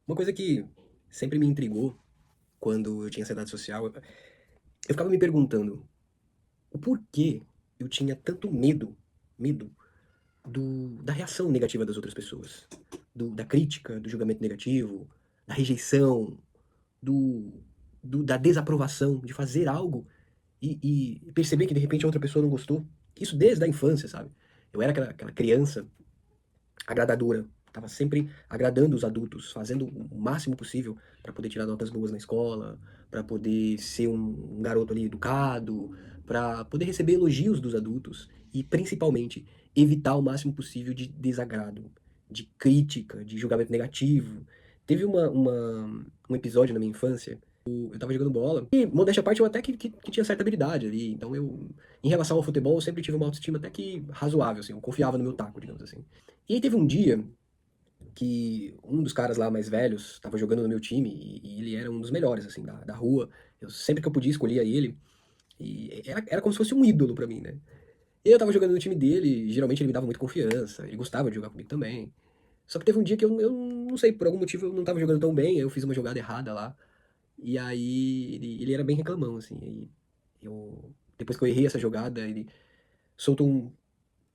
Uma coisa que sempre me intrigou quando eu tinha ansiedade social, eu ficava me perguntando o porquê eu tinha tanto medo da reação negativa das outras pessoas, da crítica, do julgamento negativo, da rejeição, do, da desaprovação, de fazer algo e perceber que de repente a outra pessoa não gostou. Isso desde a infância, sabe? Eu era aquela criança agradadora. Estava sempre agradando os adultos, fazendo o máximo possível para poder tirar notas boas na escola, para poder ser um garoto ali educado, para poder receber elogios dos adultos e, principalmente, evitar o máximo possível de desagrado, de crítica, de julgamento negativo. Teve um episódio na minha infância, eu tava jogando bola, e, modéstia à parte, eu até que tinha certa habilidade ali, então em relação ao futebol, eu sempre tive uma autoestima até que razoável, assim, eu confiava no meu taco, digamos assim. E aí teve um dia que um dos caras lá mais velhos estava jogando no meu time e ele era um dos melhores, assim, da rua. Eu sempre que eu podia escolhia ele e era como se fosse um ídolo pra mim, né? E eu tava jogando no time dele, geralmente ele me dava muita confiança, ele gostava de jogar comigo também. Só que teve um dia que eu não sei, por algum motivo eu não tava jogando tão bem, aí eu fiz uma jogada errada lá. E aí ele era bem reclamão, assim. Aí depois que eu errei essa jogada, ele soltou um.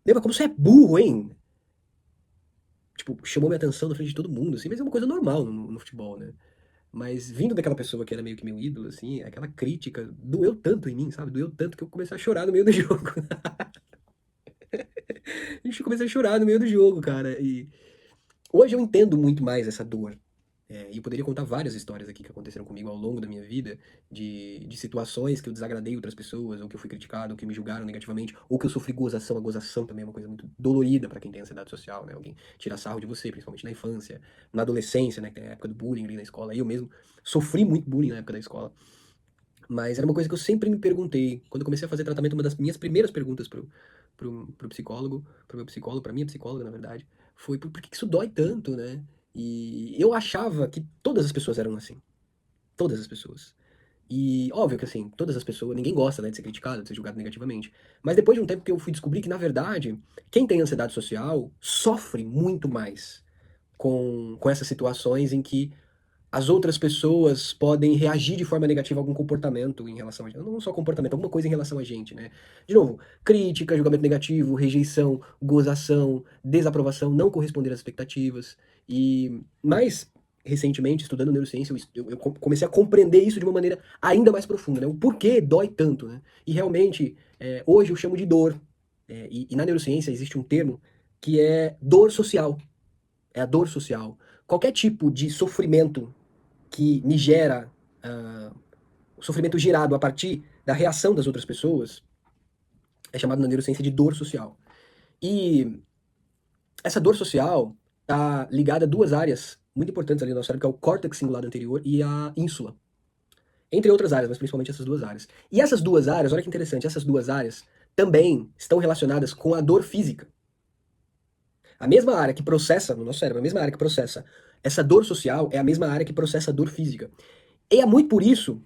Lembra como você é burro, hein? Tipo, chamou minha atenção na frente de todo mundo, assim, mas é uma coisa normal no futebol, né? Mas vindo daquela pessoa que era meio que meu ídolo, assim, aquela crítica doeu tanto em mim, sabe? Doeu tanto que eu comecei a chorar no meio do jogo. A gente começou a chorar no meio do jogo, cara. E hoje eu entendo muito mais essa dor. E eu poderia contar várias histórias aqui que aconteceram comigo ao longo da minha vida, de situações que eu desagradei outras pessoas, ou que eu fui criticado, ou que me julgaram negativamente, ou que eu sofri gozação. A gozação também é uma coisa muito dolorida pra quem tem ansiedade social, né? Alguém tira sarro de você, principalmente na infância, na adolescência, né? Que tem a época do bullying ali na escola. Eu mesmo sofri muito bullying na época da escola. Mas era uma coisa que eu sempre me perguntei. Quando eu comecei a fazer tratamento, uma das minhas primeiras perguntas pro psicólogo, pro meu psicólogo, pra minha psicóloga, na verdade, foi por que isso dói tanto, né? E eu achava que todas as pessoas eram assim. Todas as pessoas. E óbvio que assim, todas as pessoas, ninguém gosta, né, de ser criticado, de ser julgado negativamente. Mas depois de um tempo que eu fui descobrir que, na verdade, quem tem ansiedade social sofre muito mais com essas situações em que as outras pessoas podem reagir de forma negativa a algum comportamento em relação a gente. Não só comportamento, alguma coisa em relação a gente, né? De novo, crítica, julgamento negativo, rejeição, gozação, desaprovação, não corresponder às expectativas. E mais recentemente, estudando neurociência, eu comecei a compreender isso de uma maneira ainda mais profunda, né? O porquê dói tanto, né? E realmente, hoje eu chamo de dor. E na neurociência existe um termo que é dor social. É a dor social. Qualquer tipo de sofrimento que me gera o sofrimento gerado a partir da reação das outras pessoas é chamado na neurociência de dor social. E essa dor social está ligada a duas áreas muito importantes ali no nosso cérebro, que é o córtex cingulado anterior e a ínsula. Entre outras áreas, mas principalmente essas duas áreas. E essas duas áreas, olha que interessante, essas duas áreas também estão relacionadas com a dor física. A mesma área que processa no nosso cérebro, a mesma área que processa essa dor social é a mesma área que processa a dor física. E é muito por isso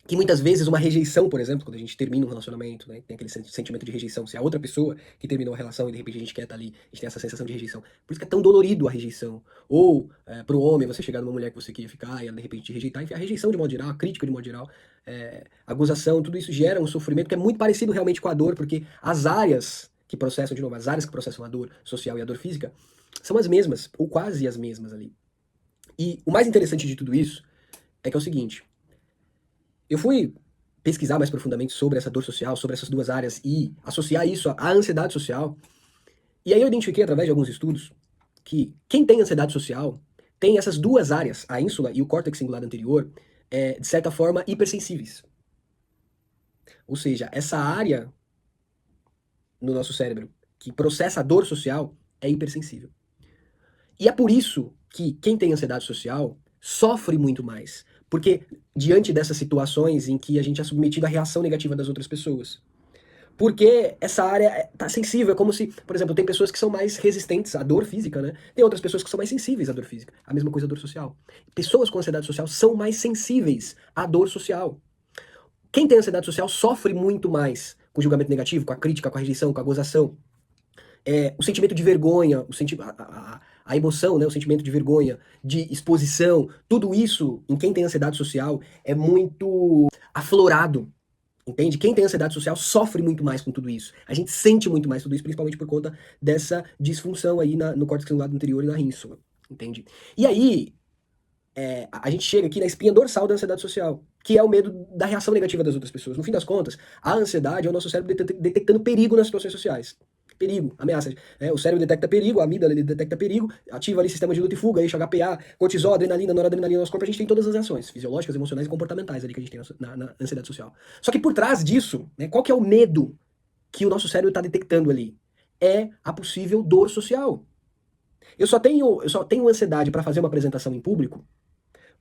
que muitas vezes uma rejeição, por exemplo, quando a gente termina um relacionamento, né, tem aquele sentimento de rejeição, se é a outra pessoa que terminou a relação e de repente a gente quer estar ali, a gente tem essa sensação de rejeição. Por isso que é tão dolorido a rejeição. Ou, pro homem, você chegar numa mulher que você queria ficar e ela de repente te rejeitar, enfim, a rejeição de modo geral, a crítica de modo geral, a gozação, tudo isso gera um sofrimento que é muito parecido realmente com a dor, porque as áreas que processam, de novo, as áreas que processam a dor social e a dor física, são as mesmas, ou quase as mesmas ali. E o mais interessante de tudo isso é que é o seguinte, eu fui pesquisar mais profundamente sobre essa dor social, sobre essas duas áreas e associar isso à ansiedade social. E aí eu identifiquei através de alguns estudos que quem tem ansiedade social tem essas duas áreas, a ínsula e o córtex cingulado anterior, de certa forma hipersensíveis. Ou seja, essa área no nosso cérebro que processa a dor social é hipersensível. E é por isso que quem tem ansiedade social sofre muito mais. Porque diante dessas situações em que a gente é submetido à reação negativa das outras pessoas. Porque essa área tá sensível, é como se, por exemplo, tem pessoas que são mais resistentes à dor física, né? Tem outras pessoas que são mais sensíveis à dor física. A mesma coisa à dor social. Pessoas com ansiedade social são mais sensíveis à dor social. Quem tem ansiedade social sofre muito mais com o julgamento negativo, com a crítica, com a rejeição, com a gozação. O sentimento de vergonha, a emoção, né, o sentimento de vergonha, de exposição, tudo isso, em quem tem ansiedade social, é muito aflorado. Entende? Quem tem ansiedade social sofre muito mais com tudo isso. A gente sente muito mais tudo isso, principalmente por conta dessa disfunção aí no córtex cingulado anterior e na rínsula. Entende? E aí, a gente chega aqui na espinha dorsal da ansiedade social, que é o medo da reação negativa das outras pessoas. No fim das contas, a ansiedade é o nosso cérebro detectando perigo nas situações sociais. Perigo, ameaça. O cérebro detecta perigo, a amígdala ele detecta perigo, ativa ali sistema de luta e fuga, eixo HPA, cortisol, adrenalina, noradrenalina no nosso corpo. A gente tem todas as reações fisiológicas, emocionais e comportamentais ali que a gente tem na ansiedade social. Só que por trás disso, né, qual que é o medo que o nosso cérebro está detectando ali? É a possível dor social. Eu só tenho ansiedade para fazer uma apresentação em público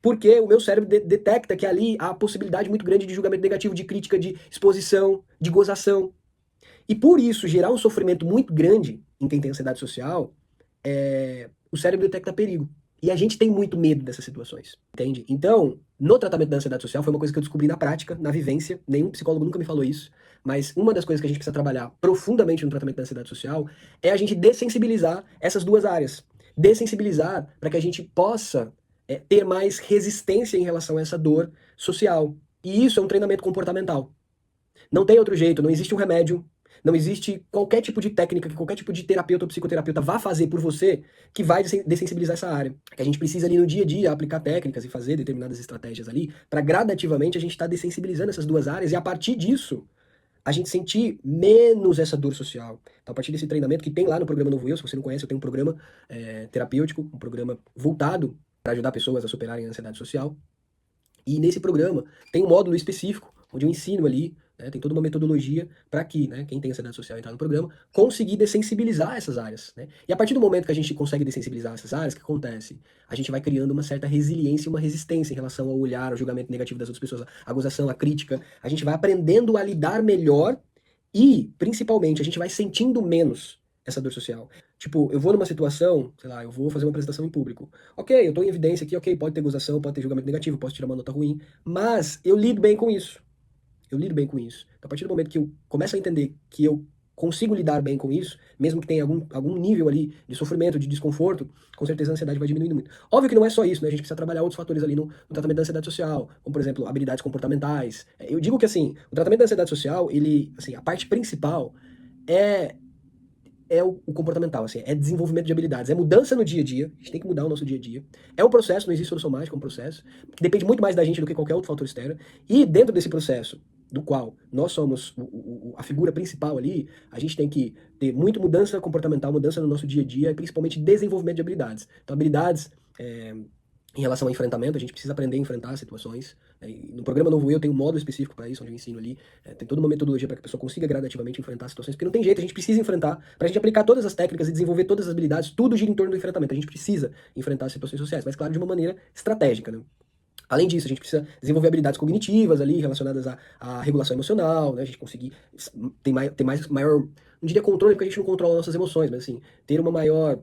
porque o meu cérebro detecta que ali há a possibilidade muito grande de julgamento negativo, de crítica, de exposição, de gozação. E por isso gerar um sofrimento muito grande em quem tem ansiedade social, o cérebro detecta perigo. E a gente tem muito medo dessas situações, entende? Então, no tratamento da ansiedade social, foi uma coisa que eu descobri na prática, na vivência, nenhum psicólogo nunca me falou isso, mas uma das coisas que a gente precisa trabalhar profundamente no tratamento da ansiedade social é a gente dessensibilizar essas duas áreas. Dessensibilizar para que a gente possa ter mais resistência em relação a essa dor social. E isso é um treinamento comportamental. Não tem outro jeito, não existe um remédio, não existe qualquer tipo de técnica que qualquer tipo de terapeuta ou psicoterapeuta vá fazer por você que vai dessensibilizar essa área. Que a gente precisa ali no dia a dia aplicar técnicas e fazer determinadas estratégias ali para gradativamente a gente estar dessensibilizando essas duas áreas e a partir disso a gente sentir menos essa dor social. Então, a partir desse treinamento que tem lá no programa Novo Eu, se você não conhece, eu tenho um programa terapêutico, um programa voltado para ajudar pessoas a superarem a ansiedade social. E nesse programa tem um módulo específico, onde eu ensino ali, né, tem toda uma metodologia para que, né, quem tem ansiedade social entrar no programa, conseguir dessensibilizar essas áreas. Né? E a partir do momento que a gente consegue dessensibilizar essas áreas, o que acontece? A gente vai criando uma certa resiliência e uma resistência em relação ao olhar, ao julgamento negativo das outras pessoas, a gozação, a crítica. A gente vai aprendendo a lidar melhor e, principalmente, a gente vai sentindo menos essa dor social. Tipo, eu vou numa situação, sei lá, eu vou fazer uma apresentação em público. Ok, eu tô em evidência aqui, ok, pode ter gozação, pode ter julgamento negativo, posso tirar uma nota ruim, mas eu lido bem com isso. Eu lido bem com isso. Então, a partir do momento que eu começo a entender que eu consigo lidar bem com isso, mesmo que tenha algum nível ali de sofrimento, de desconforto, com certeza a ansiedade vai diminuindo muito. Óbvio que não é só isso, né? A gente precisa trabalhar outros fatores ali no tratamento da ansiedade social, como, por exemplo, habilidades comportamentais. Eu digo que, assim, o tratamento da ansiedade social, ele, assim, a parte principal é o comportamental, assim, é desenvolvimento de habilidades, é mudança no dia a dia, a gente tem que mudar o nosso dia a dia. É um processo, não existe solução mágica, é um processo, que depende muito mais da gente do que qualquer outro fator externo, e dentro desse processo, do qual nós somos a figura principal ali, a gente tem que ter muita mudança comportamental, mudança no nosso dia a dia, e principalmente desenvolvimento de habilidades. Então, habilidades em relação ao enfrentamento, a gente precisa aprender a enfrentar situações. No programa Novo Eu tem um módulo específico para isso, onde eu ensino ali. Tem toda uma metodologia para que a pessoa consiga gradativamente enfrentar situações, porque não tem jeito, a gente precisa enfrentar. Para a gente aplicar todas as técnicas e desenvolver todas as habilidades, tudo gira em torno do enfrentamento. A gente precisa enfrentar as situações sociais, mas claro, de uma maneira estratégica, né? Além disso, a gente precisa desenvolver habilidades cognitivas ali, relacionadas à regulação emocional, né? A gente conseguir ter maior, não diria controle, porque a gente não controla nossas emoções, mas assim, ter uma maior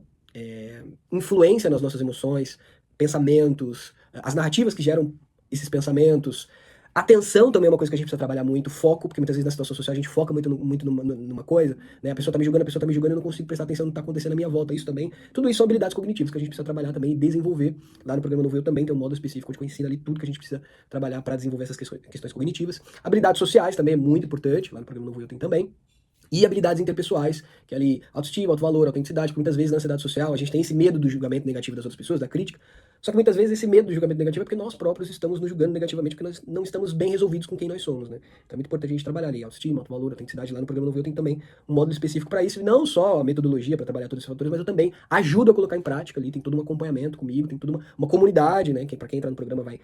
influência nas nossas emoções, pensamentos, as narrativas que geram esses pensamentos. Atenção também é uma coisa que a gente precisa trabalhar muito, foco, porque muitas vezes na situação social a gente foca muito numa coisa, né? A pessoa tá me julgando, eu não consigo prestar atenção no que tá acontecendo à minha volta, isso também. Tudo isso são habilidades cognitivas que a gente precisa trabalhar também e desenvolver. Lá no programa Novo Eu também tem um módulo específico onde eu ensino ali tudo que a gente precisa trabalhar para desenvolver essas questões cognitivas. Habilidades sociais também é muito importante, lá no programa Novo Eu tem também. E habilidades interpessoais, que é ali autoestima, autovalor, autenticidade, porque muitas vezes na ansiedade social a gente tem esse medo do julgamento negativo das outras pessoas, da crítica, só que muitas vezes esse medo do julgamento negativo é porque nós próprios estamos nos julgando negativamente, porque nós não estamos bem resolvidos com quem nós somos, né? Então é muito importante a gente trabalhar ali, autoestima, autovalor, autenticidade, lá no programa Novo Eu tem também um módulo específico para isso, e não só a metodologia para trabalhar todos esses fatores, mas eu também ajudo a colocar em prática ali, tem todo um acompanhamento comigo, tem toda uma comunidade, né? Que para quem entrar no programa vai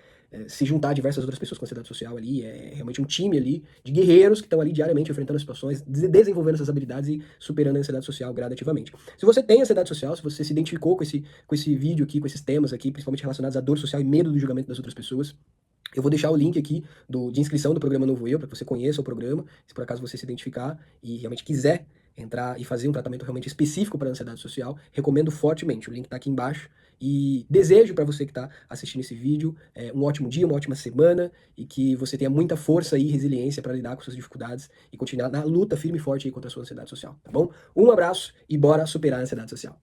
se juntar a diversas outras pessoas com ansiedade social ali, é realmente um time ali de guerreiros que estão ali diariamente enfrentando as situações, desenvolvendo essas habilidades e superando a ansiedade social gradativamente. Se você tem ansiedade social, se você se identificou com esse vídeo aqui, com esses temas aqui, principalmente relacionados à dor social e medo do julgamento das outras pessoas, eu vou deixar o link aqui de inscrição do programa Novo Eu, para que você conheça o programa, se por acaso você se identificar e realmente quiser entrar e fazer um tratamento realmente específico para a ansiedade social, recomendo fortemente. O link está aqui embaixo. E desejo para você que está assistindo esse vídeo um ótimo dia, uma ótima semana e que você tenha muita força e resiliência para lidar com suas dificuldades e continuar na luta firme e forte aí contra a sua ansiedade social, tá bom? Um abraço e bora superar a ansiedade social.